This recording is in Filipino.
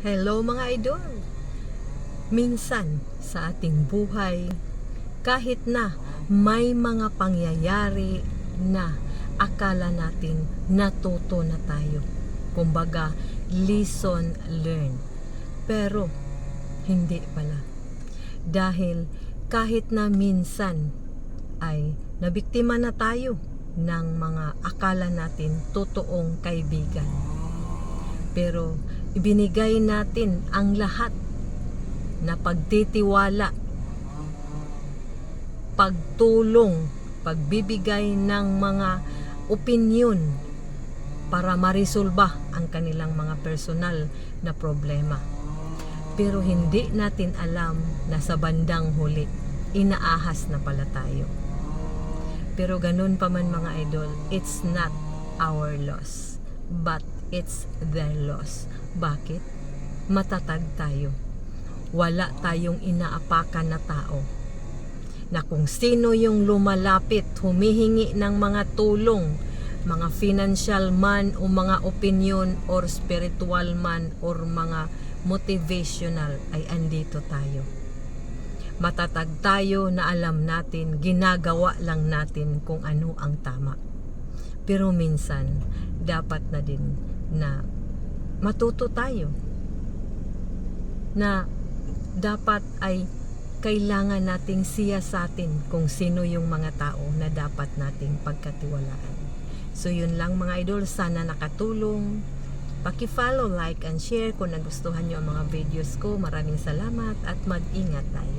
Hello mga idol! Minsan sa ating buhay, kahit na may mga pangyayari na akala natin natuto na tayo. Kumbaga, lesson learned. Pero, hindi pala. Dahil kahit na minsan ay nabiktima na tayo ng mga akala natin totoong kaibigan. Pero ibinigay natin ang lahat na pagtitiwala, pagtulong, pagbibigay ng mga opinyon para marisolba ang kanilang mga personal na problema. Pero hindi natin alam na sa bandang huli, inaahas na pala tayo. Pero ganun pa man mga idol, it's not our loss, but it's their loss. Bakit? Matatag tayo. Wala tayong inaapakan na tao na kung sino yung lumalapit, humihingi ng mga tulong, mga financial man o mga opinion or spiritual man or mga motivational, ay andito tayo. Matatag tayo na alam natin, ginagawa lang natin kung ano ang tama. Pero minsan, dapat na din na matuto tayo na dapat ay kailangan nating siyasatin kung sino yung mga tao na dapat nating pagkatiwalaan. So yun lang mga idol, sana nakatulong. Paki-follow, like and share kung nagustuhan nyo ang mga videos ko. Maraming salamat at mag-ingat tayo.